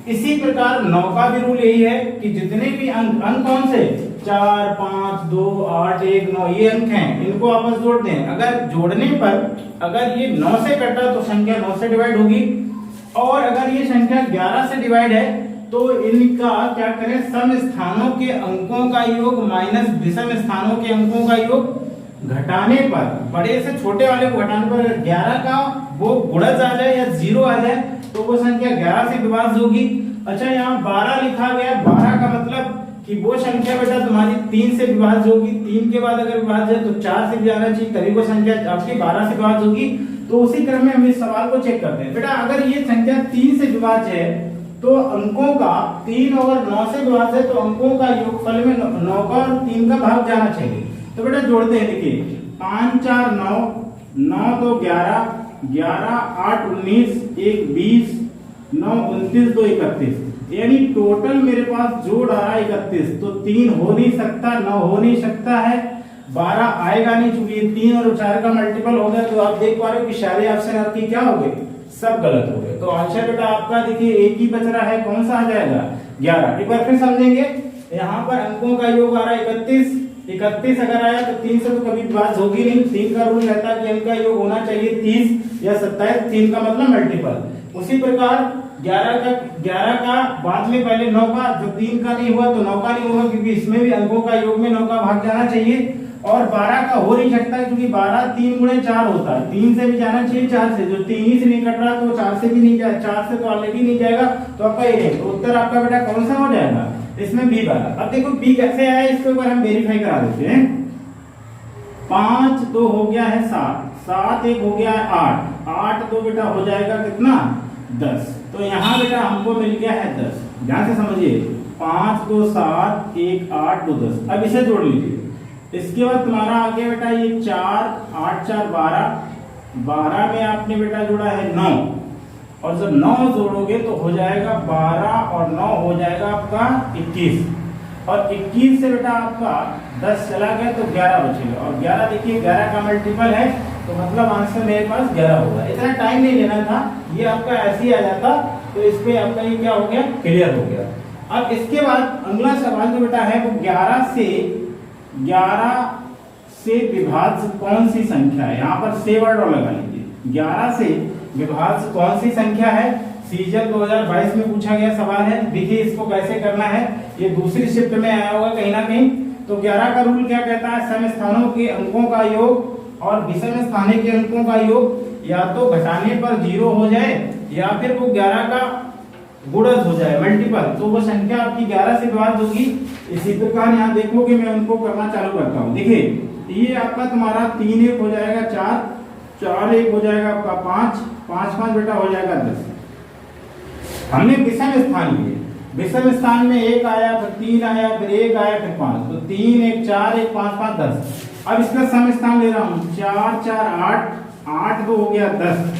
इसी प्रकार 9 का भी रूल यही है कि जितने भी अंक कौन से 4 5 2 8 1 9 ये अंक हैं, इनको आपस जोड़ दें। अगर जोड़ने पर अगर ये 9 से कटा तो संख्या 9 से डिवाइड होगी, और अगर ये संख्या 11 से डिवाइड है तो इनका क्या करें, सम स्थानों के अंकों का योग माइनस विषम स्थानों के अंकों का योग घटाने पर, बड़े से छोटे वाले को घटाने पर 11 का वो गुणज आ जाए या 0 आ जाए तो वो संख्या 11 से विभाज्य होगी। अच्छा यहाँ 12 लिखा गया, 12 का मतलब कि वो संख्या बेटा तुम्हारी 3 से विभाज्य होगी। 3 के बाद अगर विभाज्य है तो 4 से भी आना चाहिए, तभी वो संख्या आपकी 12 से विभाज्य होगी। तो उसी क्रम में हम इस सवाल को चेक करते हैं। बेटा अगर ये संख्या 3 से विभाज्य है तो अंकों का 3 और 9 से विभाज्य है तो अंकों का योगफल में 9 का और 3 का भाग जाना चाहिए। तो बेटा जोड़ते हैं, देखिए 5 4 9, 9 2 11, 11 8 19, 1 20, 9 29, 2 31, यानी टोटल मेरे पास जोड़ आ रहा है 31। तो 3 हो नहीं सकता, 9 हो नहीं सकता है, 12 आएगा नहीं, चूंकि 3 और 4 का मल्टीपल हो गया। तो आप देख पा रहे हो कि सारे ऑप्शन आपकी क्या हो गए, सब गलत हो गए। तो आंसर बेटा आपका देखिए एक ही बच रहा है, कौन सा आ जाएगा 11। एक बार फिर समझेंगे, यहाँ पर अंकों का योग आ रहा है 31, 31 अगर आया तो 3 से तो कभी बात होगी नहीं। 3 का रूल कहता है कि अंक का योग होना चाहिए 30 या 27, 3 का मतलब मल्टीपल। उसी प्रकार 11 का बाद में पहले 9 का, जो 3 का नहीं हुआ तो 9 का नहीं होगा, क्योंकि इसमें भी अंकों का योग में 9 का भाग जाना चाहिए। और 12 का हो नहीं सकता है, क्योंकि 12 3 गुणे 4 होता है, 3 से भी जाना चाहिए 4 से, जो 3 ही से नहीं कट रहा तो 4 से भी नहीं जाए, 4 से तो ऑलरेडी नहीं जाएगा। तो आपका ये है, तो उत्तर आपका बेटा कौन सा हो जाएगा इसमें? बी वाला। अब देखो बी कैसे आया, इसके ऊपर हम वेरीफाई करा देते हैं। 5 2 हो गया है 7, 7 1 हो गया है 8, 8 2 बेटा हो जाएगा कितना 10। तो यहाँ बेटा हमको मिल गया है 10। ध्यान से समझिए, 5 2 7 1 8 2 10। अब इसे जोड़ लीजिए। इसके बाद तुम्हारा आ गया बेटा ये 4 8 4 12, 12 में आपने बेटा जोड़ा है 9, और जब 9 जोड़ोगे तो हो जाएगा 12 और 9 हो जाएगा आपका 21, और 21 से बेटा आपका 10 चला गया तो 11 बचेगा। और 11 देखिए 11 का मल्टीपल है तो मतलब आंसर मेरे पास 11 होगा। इतना टाइम नहीं लेना था, ये आपका ऐसे ही आ जाता, तो इस पे आपका ये क्या हो गया, क्लियर हो गया। अब इसके बाद अगला सवाल जो बेटा है वो 11 से विभाज्य कौन सी संख्या है, यहाँ पर से वर्ड और लगा लीजिए। 11 से विभाज्य कौन सी संख्या है, सीजन 2022 में पूछा गया सवाल है। देखिए इसको कैसे करना है, ये दूसरी शिफ्ट में आया होगा कहीं ना कहीं। तो 11 का रूल क्या कहता है, सम स्थानों के अंकों का योग और विषम स्थाने के अंकों का योग या तो घटाने पर 0 हो जाए या फिर वो 11 का गुणज हो जाए, मल्टीपल, तो वो संख्या आपकी 11 से विभाज्य होगी। इसी प्रकार यहाँ देखोगे मैं उनको करना चालू करता हूँ। देखिए ये आपका तुम्हारा 3 1 हो जाएगा 4, 4 1 हो जाएगा आपका 5, 5 5 बेटा हो जाएगा 10। हमने विषम स्थान लिए, विषम स्थान में 1 आया, फिर 3 आया, फिर 1 आया, फिर 5, तो 3 1 4 1 5 5 10। अब इसका सम स्थान ले रहा हूँ, 4 4 8, 8 2 हो गया 10।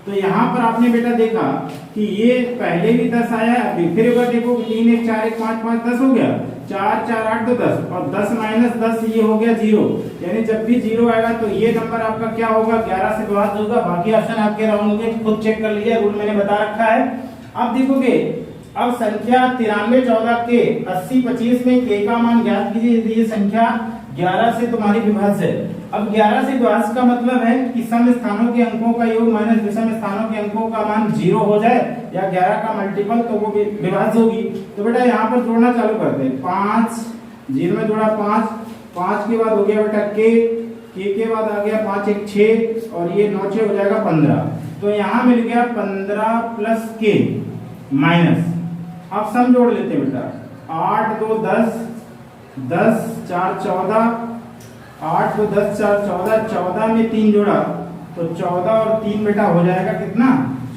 तो यहाँ पर आपने बेटा देखा कि ये पहले भी 10 आया, अभी फिर एक बार देखो 3 1 4 1 5 5 10 हो गया, 4 4 8 तो 10, और 10 माइनस 10 ये हो गया 0। यानी जब भी 0 आएगा तो ये नंबर आपका क्या होगा, 11 से विभाज्य होगा। बाकी ऑप्शन आपके राउंड होंगे, खुद चेक कर लीजिए, रूल मैंने बता रखा है। अब देखोगे, अब संख्या 93 14 के 80 25 में के का मान ज्ञात कीजिए यदि ये संख्या 11 से तुम्हारी विभाज्य है। अब 11 से विभाज्य का मतलब है कि सम स्थानों के अंकों का योग माइनस विषम स्थानों के अंकों का मान 0 हो जाए या 11 का मल्टीपल, तो वो विभाज्य होगी। तो बेटा यहाँ पर जोड़ना चालू करते हैं। 5 0 में जोड़ा 5, 5 के बाद हो गया बेटा के बाद आ गया 5 1 6, और ये 9 6 हो जाएगा 15। तो यहाँ मिल गया 15 प्लस के माइनस, अब सम जोड़ लेते हैं बेटा। 8 2 10, 10 4 14, 8 2 10 4 14, 14 में 3 जोड़ा तो 14 और 3 बेटा हो जाएगा कितना,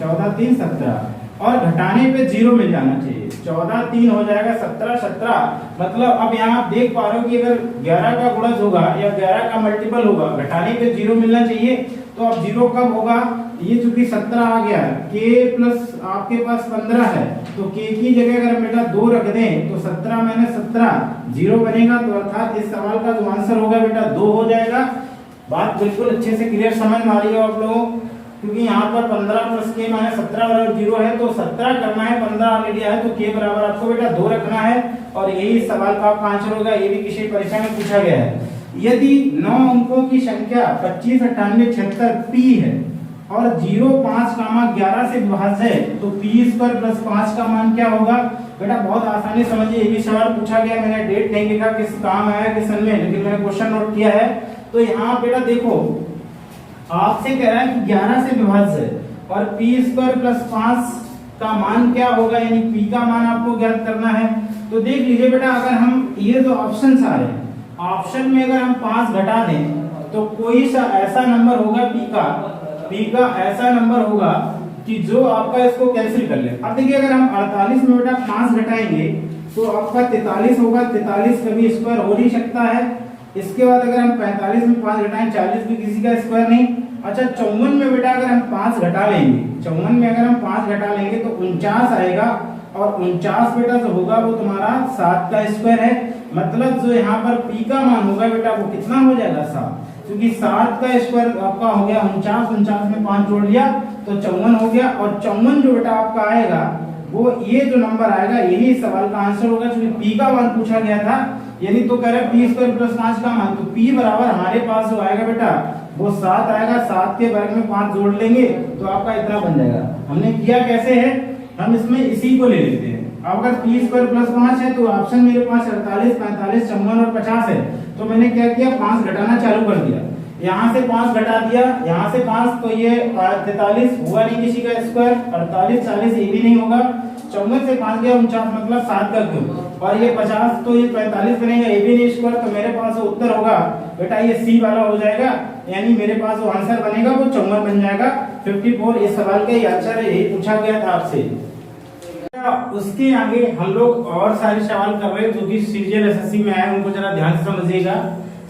14 3 17, और घटाने पे 0 मिल जाना चाहिए। 14 3 हो जाएगा 17 17। मतलब अब यहाँ आप देख पा रहे हो कि अगर 11 का गुणज होगा या 11 का मल्टीपल होगा, घटाने पे 0 मिलना चाहिए। तो अब 0 कब होगा, ये चूंकि 17 आ गया, के प्लस आपके पास 15 है, तो के की जगह अगर बेटा 2 रख दें तो 17 माइनस 17 0 बनेगा। तो अर्थात इस सवाल का जो आंसर होगा बेटा 2 हो जाएगा। बात बिल्कुल अच्छे से क्लियर समझ में आ रही है आप लोगों, क्योंकि यहाँ पर 15 प्लस के माइनस 17 बराबर 0 है, तो 17 करना है, 15 ऑलरेडी है, तो के बराबर आपको बेटा 2 रखना है। और यही सवाल का आपका आंसर होगा। ये भी किसी परीक्षा में पूछा गया है। यदि 9 अंकों की संख्या 25 98 76 p है और 0 5 11 से विभाज्य है, तो p स्क्वायर प्लस 5 का मान क्या होगा। बेटा बहुत आसानी समझिए, ये भी सवाल पूछा गया। मैंने डेट नहीं लिखा किस काम आया किस सन में, लेकिन मैंने क्वेश्चन नोट किया है। तो यहाँ बेटा देखो आपसे कह रहा है कि 11 से विभाज्य है और p स्क्वायर प्लस 5 का मान क्या होगा, यानी p का मान आपको ज्ञात करना है। तो देख लीजिए बेटा, अगर हम ये जो ऑप्शन आ रहे हैं, ऑप्शन में अगर हम 5 घटा दें तो कोई सा ऐसा नंबर होगा p का ऐसा नंबर होगा कि जो आपका इसको कैंसिल कर ले। अब देखिए अगर हम 48 में बेटा 5 घटाएंगे तो आपका 43 होगा। 43 कभी स्क्वायर हो नहीं सकता है। इसके बाद अगर हम 45 में 5 घटाएं, 40 भी किसी का स्क्वायर नहीं। अच्छा 54 में बेटा अगर हम 5 घटा लेंगे, 54 में अगर हम 5 घटा लेंगे तो 49 आएगा, और 49 बेटा जो होगा वो तुम्हारा 7 का स्क्वायर है। मतलब जो यहाँ पर p का मान होगा बेटा वो कितना हो जाएगा 7, क्योंकि 7 का स्क्वायर आपका हो गया 49, 49 में 5 जोड़ लिया तो 54 हो गया। और 54 जो बेटा आपका आएगा वो ये जो नंबर आएगा यही सवाल का आंसर होगा, क्योंकि p का मान पूछा गया था। यदि तो कह रहे p स्क्वायर प्लस 5 का मान, तो p बराबर हमारे पास जो आएगा बेटा वो 7 आएगा। 7 के वर्ग में 5 जोड़ लेंगे तो आपका इतना बन जाएगा। हमने किया कैसे है, हम इसमें इसी को ले लेते हैं। अब अगर p स्क्वायर प्लस 5 है तो ऑप्शन मेरे पास 48 45 54 और 50 है। तो मैंने क्या किया, 5 घटाना चालू कर दिया। यहाँ से 5 घटा दिया, यहाँ से 5, तो ये 43 हुआ नहीं किसी का स्क्वायर, 48 40 ये भी नहीं होगा। 54 से 5 गया 49, मतलब 7 का क्यूब, और ये 50 तो ये 45 बनेगा, ये भी नहीं स्क्वायर। तो मेरे पास जो उत्तर होगा बेटा ये सी वाला हो जाएगा, यानी मेरे पास जो आंसर बनेगा वो 54 बन जाएगा। 54 इस सवाल का ही आंसर है, यही पूछा गया था आपसे। उसके आगे हम लोग और सारे सवाल कर रहे हैं जो कि सीजीएल एसएससी में आए, उनको जरा ध्यान से समझिएगा।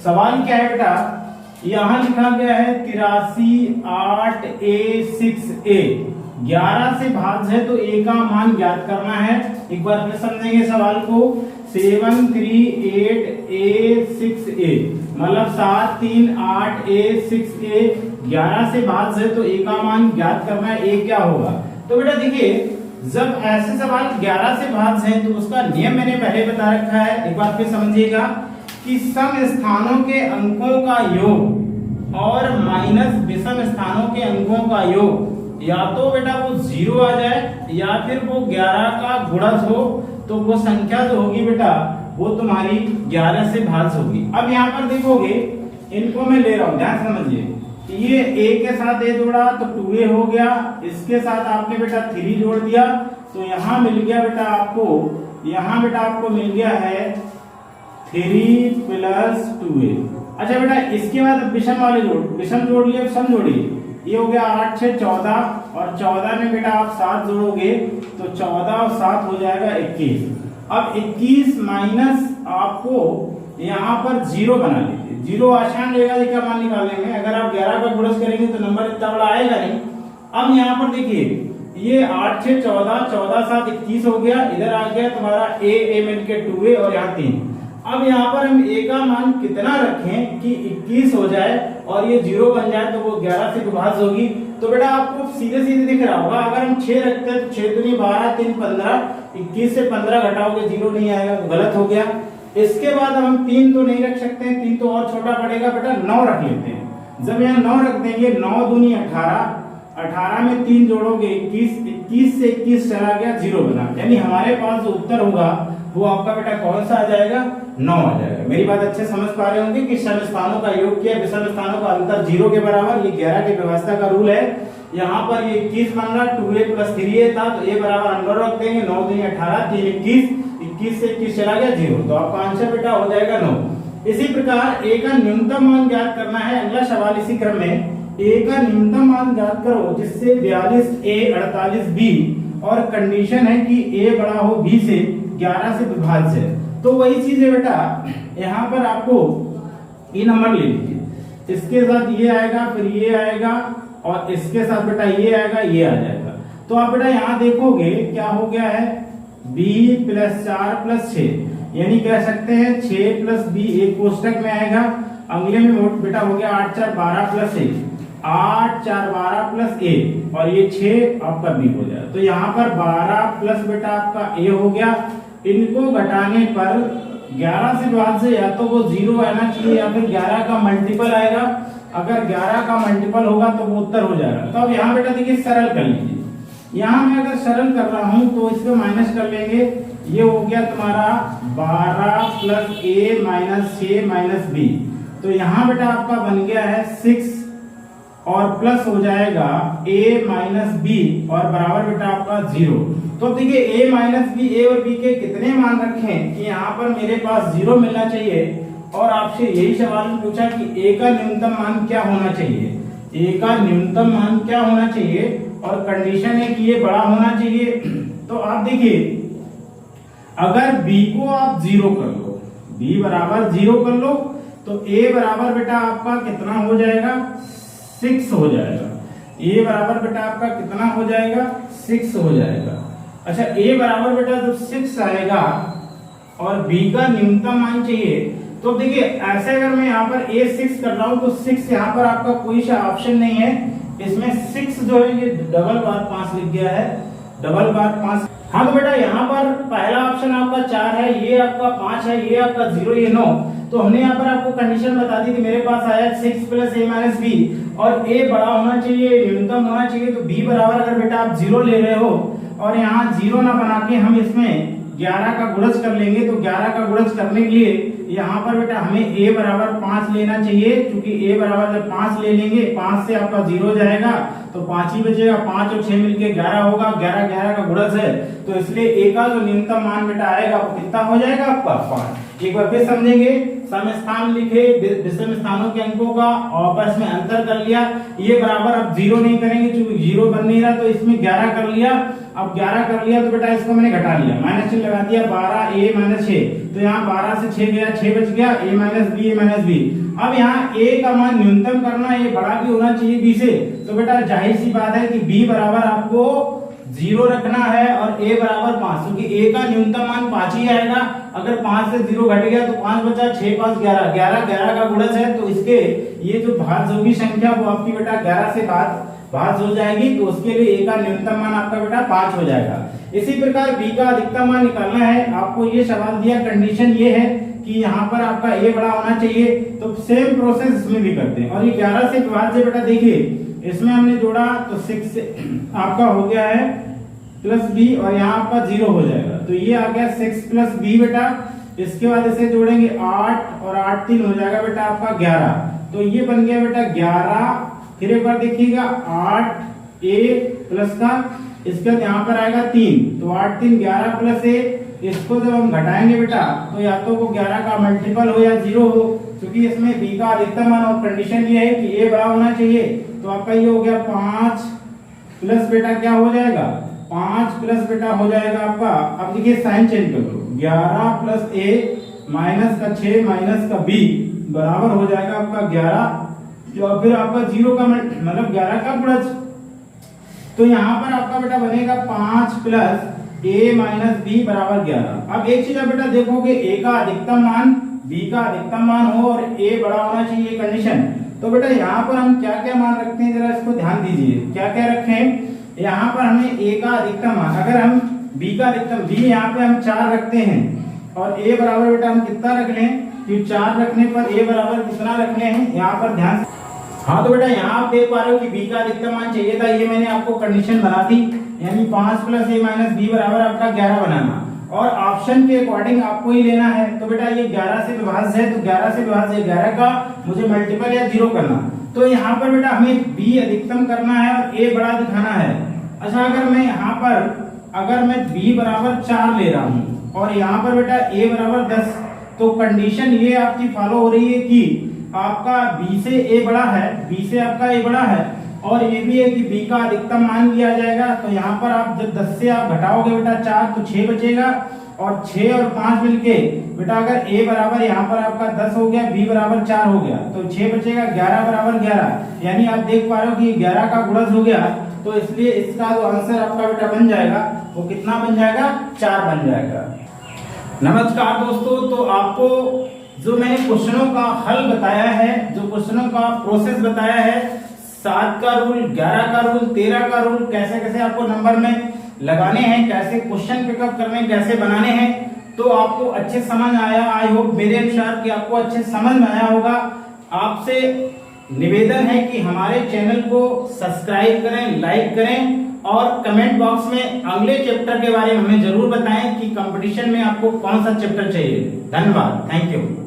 सवाल क्या है बेटा, यहाँ लिखा गया है 83 8 a 6 a, 11 से भाज्य है तो a का मान ज्ञात करना है। एक बार फिर समझेंगे सवाल को। 738A6A, मतलब 738A6A। 11 से भाज्य है तो ए का मान ज्ञात करना है, ए क्या होगा। तो बेटा देखिए, जब ऐसे सवाल 11 से भाज्य हैं तो उसका नियम मैंने पहले बता रखा है, एक बात फिर समझिएगा कि सम स्थानों के अंकों का योग और माइनस विषम स्थानों के अंकों का योग या तो बेटा वो 0 आ जाए या फिर वो 11 का गुणज हो, तो वो संख्या जो होगी बेटा वो तुम्हारी 11 से भाज्य होगी। अब यहाँ पर देखोगे, इनको मैं ले रहा हूं, ध्यान समझिए, ये a के साथ a जोड़ा तो 2a हो गया, इसके साथ आपने बेटा 3 जोड़ दिया तो यहाँ मिल गया बेटा आपको, यहाँ बेटा आपको मिल गया है 3 + 2a। अच्छा बेटा इसके बाद विषम वाले जोड़, विषम जोड़ लिए, सम जोड़िए, ये हो गया 8 6 14 और 14 में बेटा आप 7 जोड़ोगे तो 14 और 7 हो जाएगा 21। अब 21 माइनस आपको यहाँ पर 0 बना लीजिए, 0 आसान रहेगा क्या मान निकालने में, अगर आप 11 का गुणज करेंगे तो नंबर इतना बड़ा आएगा नहीं। अब यहाँ पर देखिए, ये 8 6 14 14 7 21 हो गया, इधर आ गया तुम्हारा a मिलके 2a और यहाँ 3। अब यहाँ पर हम a का मान कितना रखें कि 21 हो जाए और ये 0 बन जाए तो वो 11 से विभाज्य होगी। तो बेटा आपको सीधे सीधे दिख रहा होगा, अगर हम 6 रखते हैं तो 6 दूनी 12 3 15, 21 से 15 घटाओगे 0 नहीं आएगा तो गलत हो गया। इसके बाद हम 3 तो नहीं रख सकते हैं, 3 तो और छोटा पड़ेगा, बेटा 9 रख लेते हैं। जब यहाँ 9 रख देंगे, 9 दूनी 18, 18 में 3 जोड़ोगे 21, 21 से 21 चला गया 0 बना, यानी हमारे पास जो उत्तर होगा वो आपका बेटा कौन सा आ जाएगा, 9 आ जाएगा। मेरी बात अच्छे समझ पा रहे होंगे कि सम स्थानों का योग किया, विषम स्थानों का अंतर 0 के बराबर, ये 11 की व्यवस्था का रूल है। यहाँ पर ये 21 बन रहा, 2a + 3a था तो a बराबर अंडर रख देंगे, 9 दूनी 18, 3 21, 21 से 21 चला गया 0, तो आपका आंसर बेटा हो जाएगा 9। इसी प्रकार a का न्यूनतम मान ज्ञात करना है, अगला सवाल इसी क्रम में, a का न्यूनतम मान ज्ञात करो जिससे 42a 48b और कंडीशन है कि a बड़ा हो b से, 11 से विभाज्य है। तो वही चीज है बेटा, यहाँ पर आपको ये नंबर ले लीजिए, इसके साथ ये आएगा, फिर ये आएगा और इसके साथ बेटा ये आएगा, ये आ जाएगा। तो आप बेटा यहाँ देखोगे क्या हो गया है, b + 4 + 6, यानी कह सकते हैं 6 + b एक कोष्टक में आएगा, अगले में मोट बेटा हो गया 8 4 12 + 1, 8 4 12 + 1 और ये 6 आपका b हो जाएगा। तो यहाँ पर 12 प्लस बेटा आपका a हो गया, इनको घटाने पर 11 से भाज्य या तो वो 0 आना चाहिए या फिर 11 का मल्टीपल आएगा, अगर 11 का मल्टीपल होगा तो वो उत्तर हो जाएगा। तो अब यहाँ बेटा देखिए सरल कर लीजिए, यहाँ मैं अगर सरल कर रहा हूं तो इसको माइनस कर लेंगे, ये हो गया तुम्हारा 12 + a - 6 - b, तो यहाँ बेटा आपका बन गया है 6 और प्लस हो जाएगा a - b और बराबर बेटा आपका 0। तो देखिए a - b, a और b के कितने मान रखें कि यहाँ पर मेरे पास 0 मिलना चाहिए, और आपसे यही सवाल पूछा कि a का न्यूनतम मान क्या होना चाहिए, a का न्यूनतम मान क्या होना चाहिए और कंडीशन है कि ये बड़ा होना चाहिए। तो आप देखिए, अगर b को आप 0 कर लो, b बराबर 0 कर लो तो a बराबर बेटा आपका कितना हो जाएगा, 6 हो जाएगा। a बराबर बेटा आपका कितना हो जाएगा, 6 हो जाएगा। अच्छा a बराबर बेटा जब 6 आएगा और b का न्यूनतम मान चाहिए, तो देखिए ऐसे अगर मैं यहाँ पर a 6 कर रहा हूँ तो 6 यहाँ पर आपका कोई सा ऑप्शन नहीं है, इसमें 6 जो है ये डबल बार 5 लिख गया है, डबल बार 5। हाँ तो बेटा यहाँ पर पहला ऑप्शन आपका 4 है, ये आपका 5 है, ये आपका 0, ये 9। तो हमने यहाँ पर आपको कंडीशन बता दी कि मेरे पास आया 6 + a - b और a बड़ा होना चाहिए, न्यूनतम होना चाहिए, तो b बराबर अगर बेटा आप 0 ले रहे हो और यहाँ 0 ना बना के हम इसमें 11 का गुणज कर लेंगे, तो 11 का गुणज करने के लिए यहाँ पर बेटा हमें a बराबर 5 लेना चाहिए, क्योंकि a बराबर जब 5 ले लेंगे 5 से आपका 0 जाएगा तो 5 ही बचेगा, 5 और 6 मिलके 11 होगा, 11 11 का गुणज है, तो इसलिए a का जो न्यूनतम मान बेटा आएगा वो कितना हो जाएगा आपका 5। एक बार फिर समझेंगे, सम स्थान लिखे, विषम स्थानों के अंकों का आपस में अंतर कर लिया, ये बराबर अब 0 नहीं करेंगे क्योंकि 0 बन नहीं रहा, तो इसमें 11 कर लिया। अब 11 कर लिया तो बेटा इसको मैंने घटा लिया, माइनस चिन्ह लगा दिया, 12a - 6, तो यहाँ 12 से 6 गया, 6 बच गया, a - b, a - b। अब यहाँ a का मान न्यूनतम करना है, ये बड़ा भी होना चाहिए b से, तो बेटा जाहिर सी बात है कि b बराबर आपको 0 रखना है और a बराबर 5, क्योंकि a का न्यूनतम मान 5 ही आएगा, अगर 5 से 0 घट गया तो 5 बचा, 6 5 11, 11 11 का गुणज है, तो इसके ये जो भाज्योगी संख्या वो आपकी बेटा 11 से भाज्य हो जाएगी, तो उसके लिए ए का न्यूनतम मान आपका बेटा 5 हो जाएगा। इसी प्रकार बी का अधिकतम मान निकालना है, आपको ये सवाल दिया, कंडीशन ये है कि यहाँ पर आपका ए बड़ा होना चाहिए, तो सेम प्रोसेस इसमें भी करते हैं। और ये 11 से विभाज्य बेटा देखिए, इसमें हमने जोड़ा तो 6 से आपका हो गया है प्लस बी, और यहाँ आपका 0 हो जाएगा, तो ये आ गया 6 प्लस बी बेटा। इसके बाद इसे जोड़ेंगे 8 और 8 3 हो जाएगा बेटा आपका 11, तो ये बन गया बेटा 11। फिर एक बार देखिएगा 8 ए प्लस का, इसके बाद यहाँ पर आएगा 3, तो 8 3 11 प्लस ए। इसको जब हम घटाएंगे बेटा तो या तो वो 11 का मल्टीपल हो या 0 हो, क्योंकि इसमें बी का अधिकतम मान और कंडीशन ये है कि ए बड़ा होना चाहिए, तो आपका ये हो गया 5 प्लस बेटा क्या हो जाएगा 5 प्लस बेटा हो जाएगा आपका, अब देखिए साइन चेंज कर लो, 11 प्लस ए माइनस का 6 माइनस का बी बराबर हो जाएगा आपका 11, जो फिर आपका 0 का मतलब 11 का गुणज, तो यहाँ पर आपका बेटा बनेगा 5 प्लस ए माइनस बी बराबर 11। अब एक चीज आप बेटा देखोगे, ए का अधिकतम मान बी का अधिकतम मान हो और ए बड़ा होना चाहिए कंडीशन, तो बेटा यहाँ पर हम क्या क्या मान रखते हैं, जरा इसको ध्यान दीजिए, क्या क्या रखें। यहाँ पर हमें ए का अधिकतम मान, अगर हम बी का अधिकतम, बी यहाँ पे हम 4 रखते हैं, और ए बराबर बेटा हम कितना रख लें, कि 4 रखने पर ए बराबर कितना रखने हैं, यहाँ पर ध्यान। हाँ तो बेटा यहाँ आप देख पा रहे हो कि बी का अधिकतम मान चाहिए था, ये मैंने आपको कंडीशन बना दी, यानी 5 प्लस ए माइनस बी बराबर आपका 11 बनाना, और ऑप्शन के अकॉर्डिंग आपको ही लेना है। तो बेटा ये 11 से विभाज्य है, तो 11 से विभाज्य 11 का मुझे मल्टीपल या 0 करना, तो यहाँ पर बेटा हमें बी अधिकतम करना है और ए बड़ा दिखाना है। अच्छा, अगर मैं यहाँ पर अगर मैं बी बराबर 4 ले रहा हूँ और यहाँ पर बेटा ए बराबर 10, तो कंडीशन ये आपकी फॉलो हो रही है कि आपका बी से ए बड़ा है, बी से आपका ए बड़ा है, और ये भी है कि बी का अधिकतम मान लिया जाएगा। तो यहाँ पर आप जब 10 से आप घटाओगे बेटा 4 तो 6 बचेगा, और 6 और 5 मिलके बेटा अगर ए बराबर यहाँ पर आपका 10 हो गया, बी बराबर 4 हो गया, तो 6 बचेगा, 11 बराबर 11, यानी आप देख पा रहे हो कि 11 का गुणज हो गया, तो इसलिए इसका जो आंसर आपका बेटा बन जाएगा वो कितना बन जाएगा, 4 बन जाएगा। नमस्कार दोस्तों, तो आपको जो मैंने क्वेश्चनों का हल बताया है, जो क्वेश्चनों का प्रोसेस बताया है, 7 का रूल, 11 का रूल, 13 का रूल, कैसे कैसे आपको नंबर में लगाने हैं, कैसे क्वेश्चन पिकअप करने हैं, कैसे बनाने हैं, तो आपको अच्छे समझ आया। आई होप मेरे अनुसार कि आपको अच्छे समझ में आया होगा। आपसे निवेदन है कि हमारे चैनल को सब्सक्राइब करें, लाइक करें, और कमेंट बॉक्स में अगले चैप्टर के बारे में हमें जरूर बताएं कि कंपटीशन में आपको कौन सा चैप्टर चाहिए। धन्यवाद, थैंक यू।